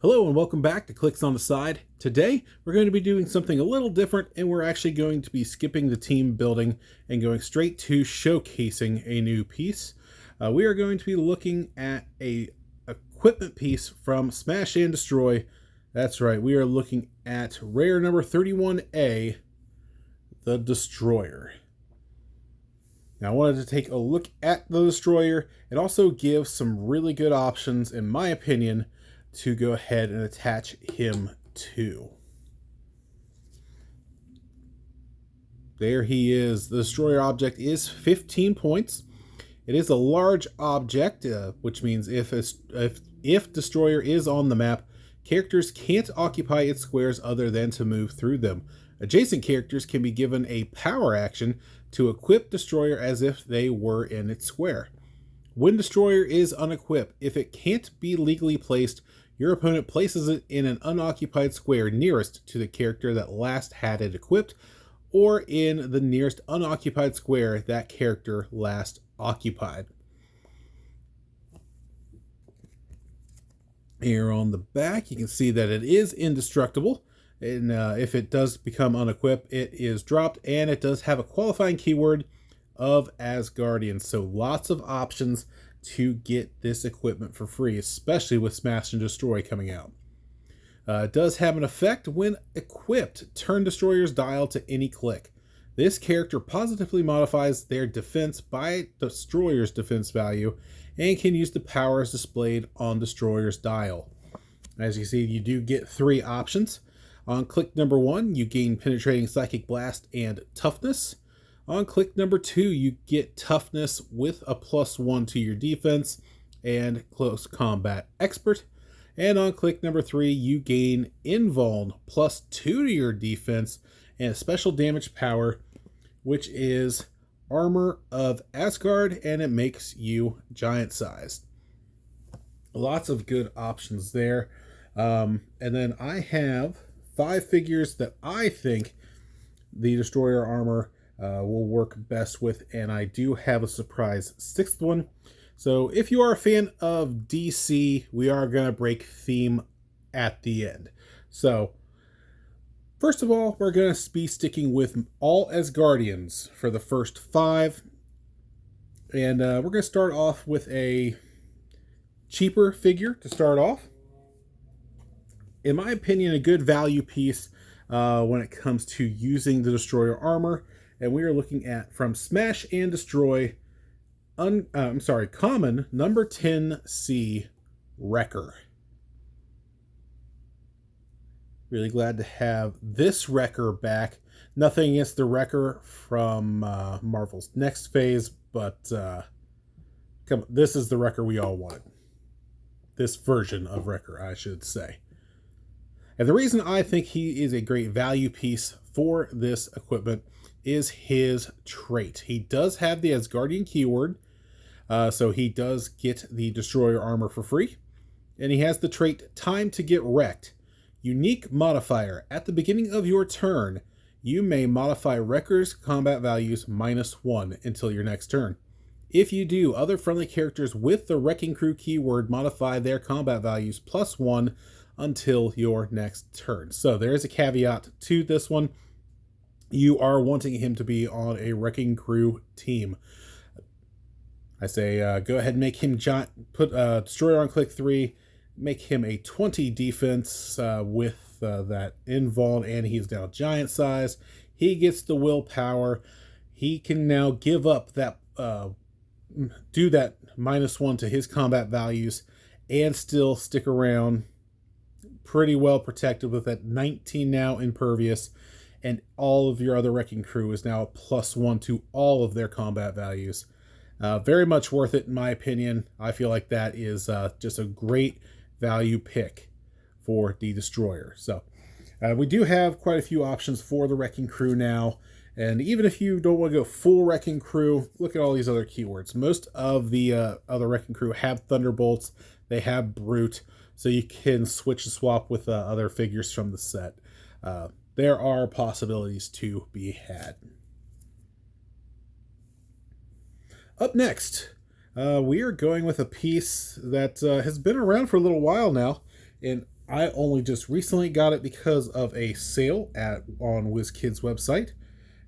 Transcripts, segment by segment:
Hello and welcome back to Clicks on the Side. Today we're going to be doing something a little different, and we're actually going to be skipping the team building and going straight to showcasing a new piece. We are going to be looking at a equipment piece from Smash and Destroy. That's right, we are looking at rare number 31A, the Destoyer. Now I wanted to take a look at the Destoyer and also give some really good options, in my opinion, to go ahead and attach him to. There he is. The Destroyer object is 15 points. It is a large object, which means if Destroyer is on the map, characters can't occupy its squares other than to move through them. Adjacent characters can be given a power action to equip Destroyer as if they were in its square. When Destroyer is unequipped, if it can't be legally placed, your opponent places it in an unoccupied square nearest to the character that last had it equipped, or in the nearest unoccupied square that character last occupied. Here on the back, you can see that it is indestructible, and if it does become unequipped, it is dropped, and it does have a qualifying keyword of Asgardian, so lots of options to get this equipment for free, especially with Smash and Destroy coming out. It does have an effect when equipped. Turn Destroyer's dial to any click. This character positively modifies their defense by Destroyer's defense value and can use the powers displayed on Destroyer's dial. As you see, you do get 3 options. On click number 1, you gain Penetrating Psychic Blast and Toughness. On click number 2, you get Toughness with a +1 to your defense and Close Combat Expert. And on click number 3, you gain Invuln +2 to your defense and a special damage power, which is Armor of Asgard, and it makes you giant sized. Lots of good options there. And then I have 5 figures that I think the Destroyer armor will work best with, and I do have a surprise 6th one. So if you are a fan of DC, we are going to break theme at the end. So first of all, we're going to be sticking with all Asgardians for the first 5, and we're going to start off with a cheaper figure to start off. In my opinion, a good value piece when it comes to using the Destroyer armor. And we are looking at, from Smash and Destroy, common number 10C Wrecker. Really glad to have this Wrecker back. Nothing against the Wrecker from Marvel's next phase, but this is the Wrecker we all wanted. This version of Wrecker, I should say. And the reason I think he is a great value piece for this equipment is his trait. He does have the Asgardian keyword, so he does get the Destroyer armor for free. And he has the trait Time to Get Wrecked. Unique modifier. At the beginning of your turn, you may modify Wrecker's combat values -1 until your next turn. If you do, other friendly characters with the Wrecking Crew keyword modify their combat values +1 until your next turn. So there is a caveat to this one. You are wanting him to be on a Wrecking Crew team. I say go ahead and make him giant. Put Destroyer on click 3. Make him a 20 defense with that invuln, and he's now giant size. He gets the willpower. He can now give up that, do that -1 to his combat values, and still stick around pretty well protected with that 19 now impervious. And all of your other Wrecking Crew is now a +1 to all of their combat values. Very much worth it, in my opinion. I feel like that is just a great value pick for the Destroyer. So we do have quite a few options for the Wrecking Crew now. And even if you don't want to go full Wrecking Crew, look at all these other keywords. Most of the other Wrecking Crew have Thunderbolts. They have Brute. So you can switch and swap with other figures from the set. There are possibilities to be had. Up next, we are going with a piece that has been around for a little while now, and I only just recently got it because of a sale on WizKid's website.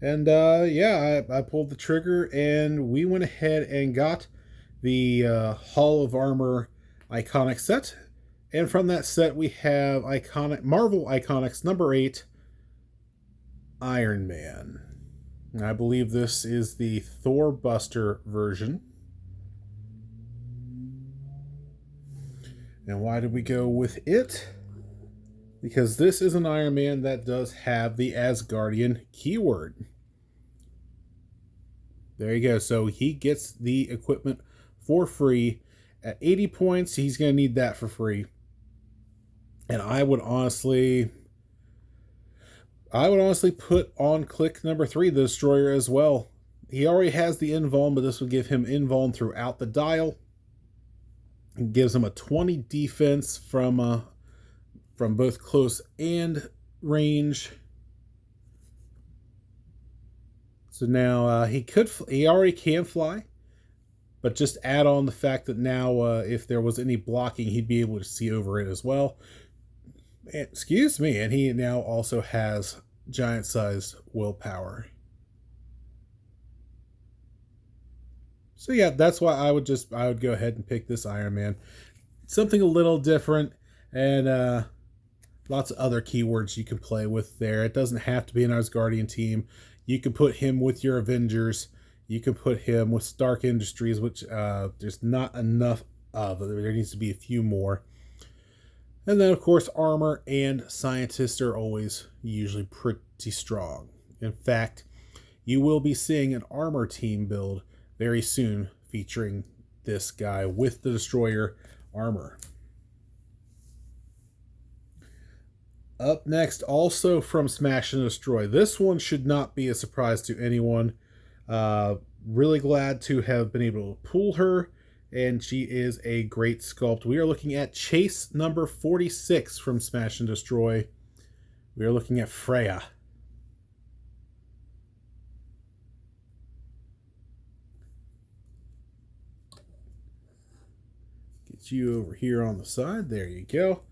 And yeah, I pulled the trigger and we went ahead and got the Hall of Armor iconic set. And from that set, we have iconic Marvel Iconics number 8, Iron Man. I believe this is the Thor Buster version. And why did we go with it? Because this is an Iron Man that does have the Asgardian keyword. There you go. So he gets the equipment for free. At 80 points, he's going to need that for free. And I would honestly put on click number 3, the Destroyer, as well. He already has the invuln, but this would give him invuln throughout the dial. It gives him a 20 defense from both close and range. So now he already can fly, but just add on the fact that now if there was any blocking, he'd be able to see over it as well. Excuse me, and he now also has giant-sized willpower. So yeah, that's why I would go ahead and pick this Iron Man. Something a little different, and lots of other keywords you can play with there. It doesn't have to be an Asgardian team. You can put him with your Avengers. You can put him with Stark Industries, which there's not enough of. There needs to be a few more. And then, of course, Armor and Scientist are always usually pretty strong. In fact, you will be seeing an Armor team build very soon featuring this guy with the Destroyer armor. Up next, also from Smash and Destroy. This one should not be a surprise to anyone. Really glad to have been able to pull her, and she is a great sculpt. We are looking at Chase number 46 from Smash and Destroy. We are looking at Freya. Get you over here on the side. There you go.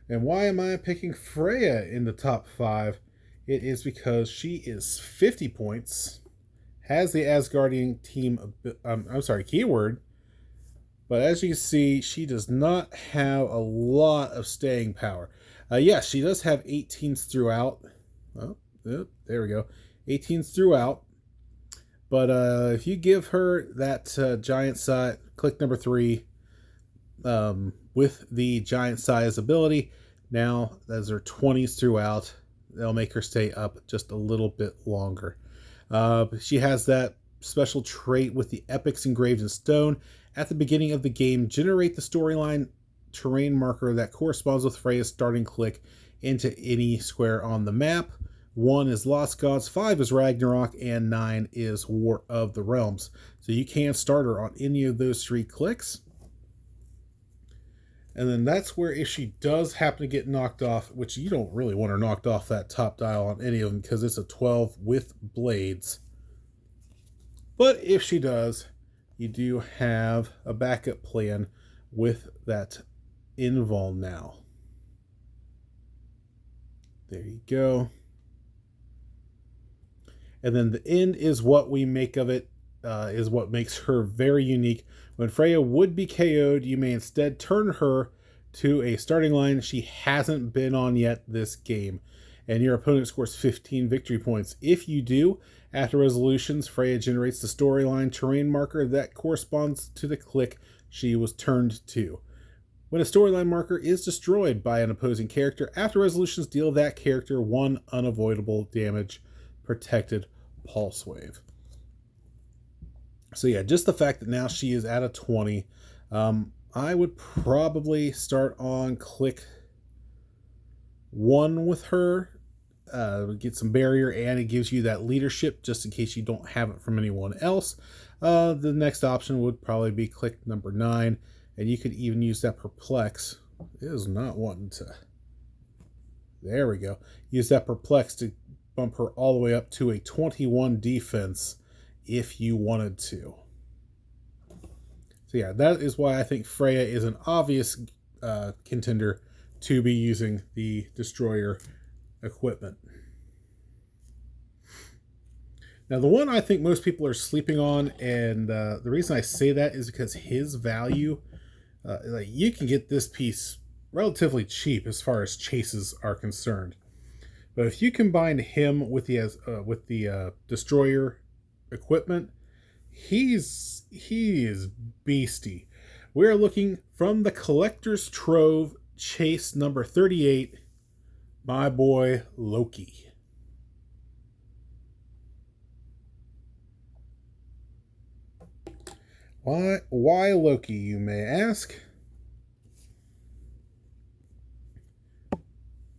And why am I picking Freya in the top 5? It is because she is 50 points, has the Asgardian team, keyword, but as you can see, she does not have a lot of staying power. Yes, she does have 18s throughout. Oh, there we go. 18s throughout. But if you give her that giant size, click number 3, with the giant size ability, now those are 20s throughout. They'll make her stay up just a little bit longer. She has that special trait with the epics engraved in stone. At the beginning of the game, generate the storyline terrain marker that corresponds with Freya's starting click into any square on the map. 1 is Lost Gods, 5 is Ragnarok, and 9 is War of the Realms. So you can start her on any of those 3 clicks. And then that's where if she does happen to get knocked off, which you don't really want her knocked off that top dial on any of them because it's a 12 with blades. But if she does, you do have a backup plan with that invuln now. There you go. And then the end is what we make of it, is what makes her very unique. When Freya would be KO'd, you may instead turn her to a starting line she hasn't been on yet this game, and your opponent scores 15 victory points. If you do, after resolutions, Freya generates the storyline terrain marker that corresponds to the click she was turned to. When a storyline marker is destroyed by an opposing character, after resolutions, deal that character 1 unavoidable damage, protected pulse wave. So yeah, just the fact that now she is at a 20, I would probably start on click 1 with her, get some barrier, and it gives you that leadership just in case you don't have it from anyone else. The next option would probably be click number 9, and you could even use that perplex. It is not wanting to. There we go. Use that perplex to bump her all the way up to a 21 defense if you wanted to. So yeah, that is why I think Freya is an obvious contender to be using the Destroyer equipment. Now, the one I think most people are sleeping on, and the reason I say that is because his value, like you can get this piece relatively cheap as far as chases are concerned. But if you combine him with the Destroyer equipment, he is beastie. We are looking from the Collector's Trove chase number 38, my boy Loki. Why Loki, you may ask?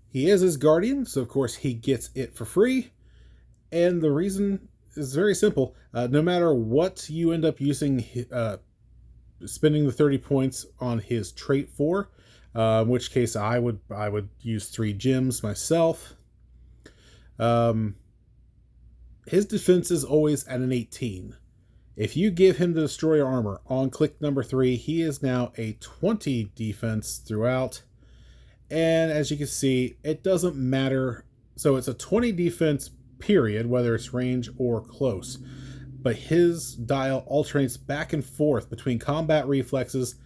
He is his guardian, so of course he gets it for free. And the reason is very simple. No matter what you end up using, spending the 30 points on his trait for, in which case I would use 3 gems myself. His defense is always at an 18. If you give him the Destroyer armor on click number 3, he is now a 20 defense throughout. And as you can see, it doesn't matter. So it's a 20 defense period, whether it's range or close. But his dial alternates back and forth between combat reflexes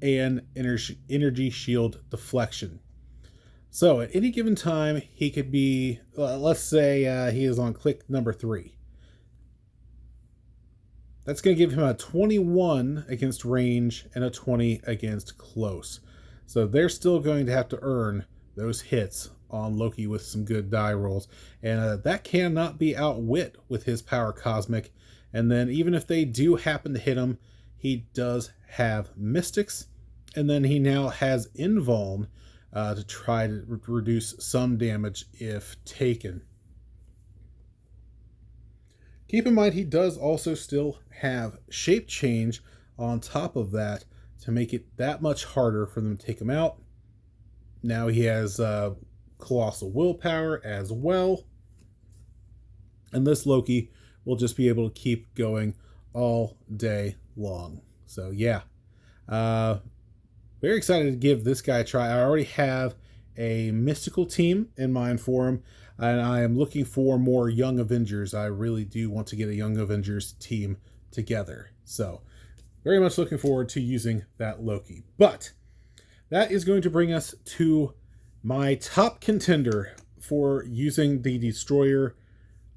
and energy shield deflection. So at any given time, he could be, let's say he is on click number 3. That's going to give him a 21 against range and a 20 against close. So they're still going to have to earn those hits on Loki with some good die rolls. And that cannot be outwit with his power cosmic. And then even if they do happen to hit him, he does have mystics. And then he now has invuln to try to reduce some damage if taken. Keep in mind, he does also still have shape change on top of that to make it that much harder for them to take him out. Now he has colossal willpower as well. And this Loki will just be able to keep going all day long. So yeah, very excited to give this guy a try. I already have a mystical team in mind for him, and I am looking for more Young Avengers. I really do want to get a Young Avengers team together. So very much looking forward to using that Loki. But that is going to bring us to my top contender for using the Destroyer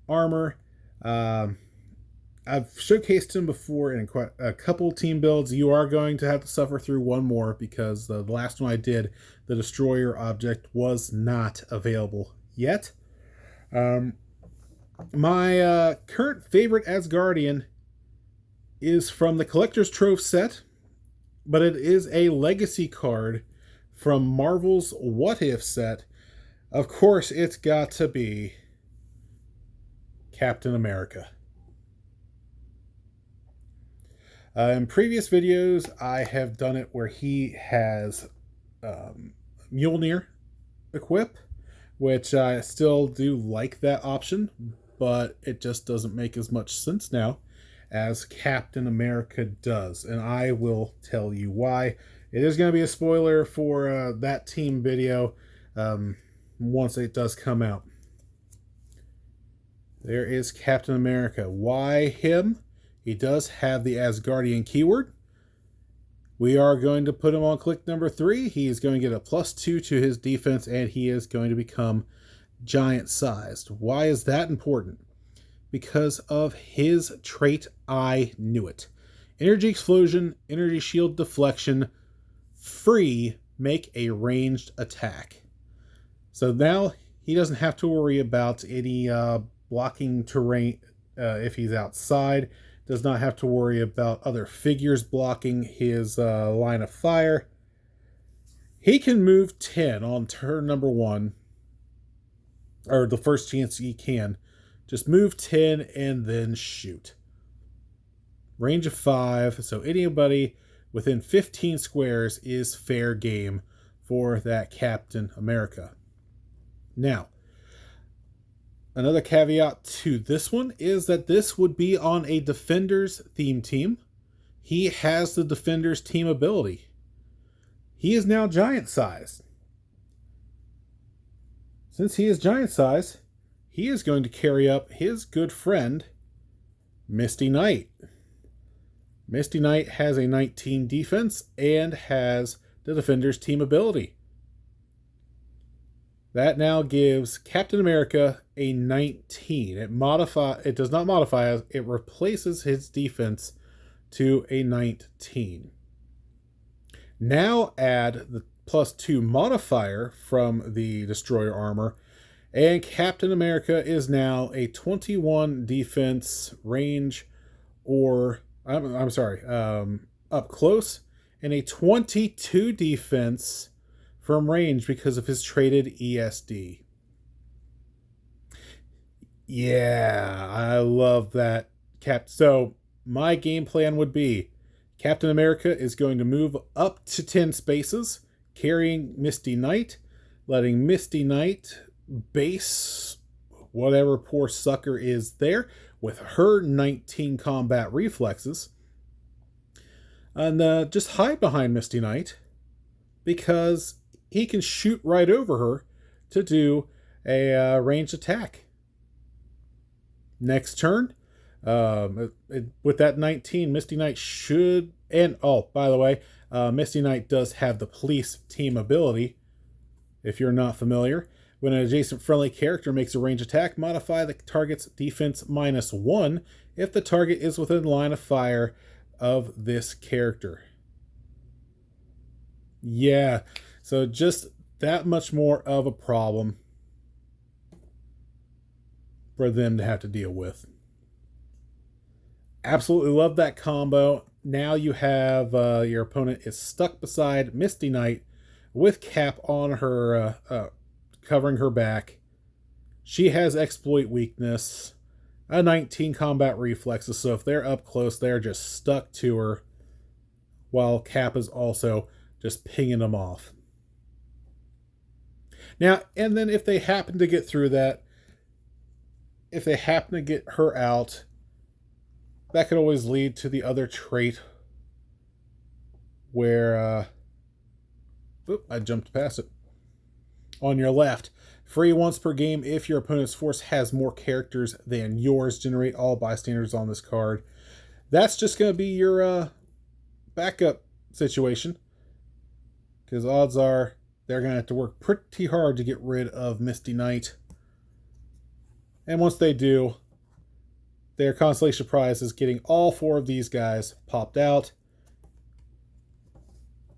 armor. I've showcased him before in quite a couple team builds. You are going to have to suffer through one more because the last one I did, the Destroyer object was not available yet. My current favorite Asgardian is from the Collector's Trove set, but it is a legacy card from Marvel's What If set. Of course, it's got to be Captain America. In previous videos, I have done it where he has Mjolnir equip, which I still do like that option, but it just doesn't make as much sense now as Captain America does, and I will tell you why. It is going to be a spoiler for that team video once it does come out. There is Captain America. Why him? He does have the Asgardian keyword. We are going to put him on click number 3. He is going to get a +2 to his defense, and he is going to become giant-sized. Why is that important? Because of his trait, I knew it. Energy explosion, energy shield deflection, free, make a ranged attack. So now he doesn't have to worry about any blocking terrain if he's outside. Does not have to worry about other figures blocking his line of fire. He can move 10 on turn number 1, or the first chance he can. Just move 10 and then shoot. Range of 5, so anybody within 15 squares is fair game for that Captain America. Now, another caveat to this one is that this would be on a Defenders theme team. He has the Defenders team ability. He is now giant sized. since he is giant size, he is going to carry up his good friend, Misty Knight. Misty Knight has a 19 defense and has the Defender's team ability. That now gives Captain America a 19. It does not modify, it replaces his defense to a 19. Now add the +2 modifier from the Destroyer armor, and Captain America is now a 21 defense range, or up close, and a 22 defense from range because of his traded ESD. Yeah, I love that. So my game plan would be Captain America is going to move up to 10 spaces, carrying Misty Knight, letting Misty Knight base whatever poor sucker is there with her 19 combat reflexes, and just hide behind Misty Knight because he can shoot right over her to do a ranged attack. Next turn, with that 19, Misty Knight should... And, oh, by the way, Misty Knight does have the police team ability, if you're not familiar. When an adjacent friendly character makes a range attack, modify the target's defense -1 if the target is within line of fire of this character. Yeah, so just that much more of a problem for them to have to deal with. Absolutely love that combo. Now you have your opponent is stuck beside Misty Knight with Cap on her, covering her back. She has exploit weakness, a 19 combat reflexes, so if they're up close, they're just stuck to her, while Cap is also just pinging them off. Now, and then if they happen to get through that, if they happen to get her out, that could always lead to the other trait where, I jumped past it. On your left, free once per game if your opponent's force has more characters than yours. Generate all bystanders on this card. That's just going to be your backup situation, because odds are they're going to have to work pretty hard to get rid of Misty Knight. And once they do, their consolation prize is getting all 4 of these guys popped out.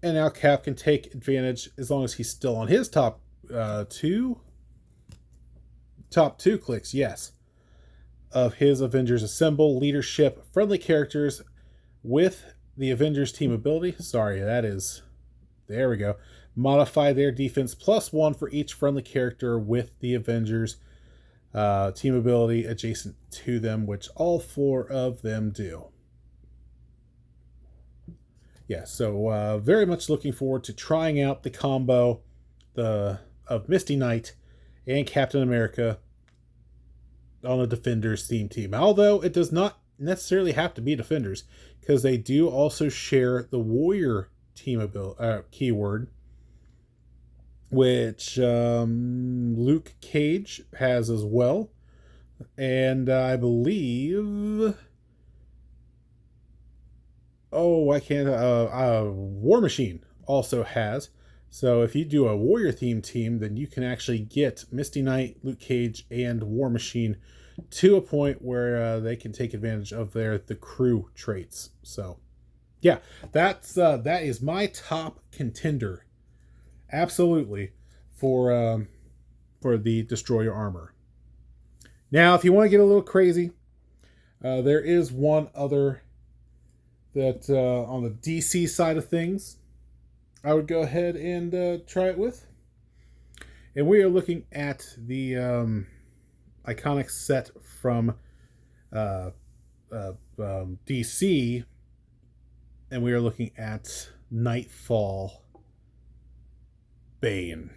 And now Cap can take advantage, as long as he's still on his top two clicks, yes, of his Avengers Assemble, leadership, friendly characters with the Avengers team ability. Sorry, there we go. Modify their defense +1 for each friendly character with the Avengers team ability adjacent to them, which all 4 of them do. Yeah, so very much looking forward to trying out the combo of Misty Knight and Captain America on the Defenders theme team. Although it does not necessarily have to be Defenders, because they do also share the Warrior team keyword, which Luke Cage has as well. And I believe... War Machine also has. So if you do a Warrior team, then you can actually get Misty Knight, Luke Cage, and War Machine to a point where they can take advantage of the crew traits. So yeah, that is my top contender, absolutely, for the Destroyer armor. Now, if you want to get a little crazy, there is one other that on the DC side of things I would go ahead and try it with. And we are looking at the iconic set from DC, and we are looking at Nightfall Bane.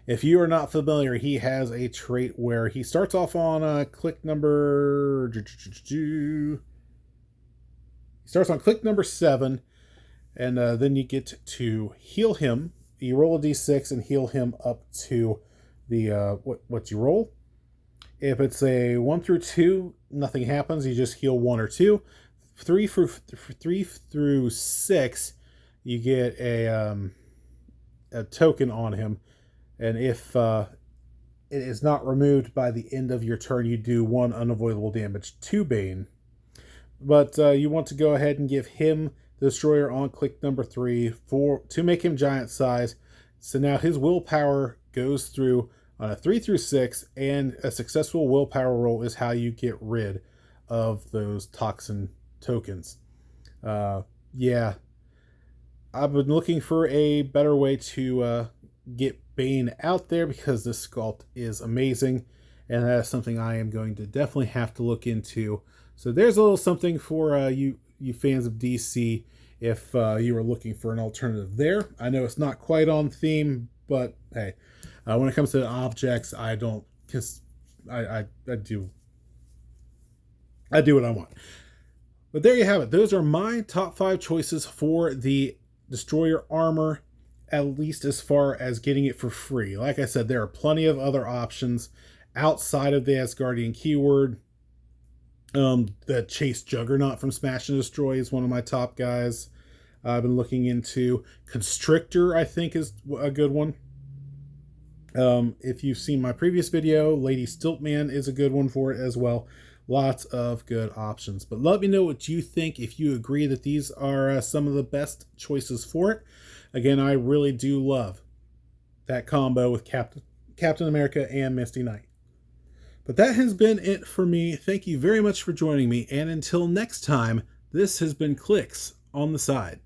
If you are not familiar, he has a trait where he starts off on click number... He starts on click number 7, and then you get to heal him you roll a d6 and heal him up to the what you roll. If it's a 1 through 2, nothing happens. You just heal 1 or 2. 3 through 6, you get a token on him, and if it is not removed by the end of your turn, you do 1 unavoidable damage to Bane. But you want to go ahead and give him the Destroyer on click number 3 to make him giant size. So now his willpower goes through on a 3 through 6, and a successful willpower roll is how you get rid of those toxin tokens. Yeah, I've been looking for a better way to get Bane out there because this sculpt is amazing, and that is something I am going to definitely have to look into. So there's a little something for you fans of DC if you were looking for an alternative there. I know it's not quite on theme, but hey, when it comes to objects, I don't, because I do what I want. But there you have it. Those are my top 5 choices for the Destroyer armor, at least as far as getting it for free. Like I said, there are plenty of other options outside of the Asgardian keyword. The Chase Juggernaut from Smash and Destroy is one of my top guys I've been looking into. Constrictor, I think, is a good one. If you've seen my previous video, Lady Stiltman is a good one for it as well. Lots of good options. But let me know what you think, if you agree that these are some of the best choices for it. Again, I really do love that combo with Captain America and Misty Knight. But that has been it for me. Thank you very much for joining me. And until next time, this has been Clicks on the Side.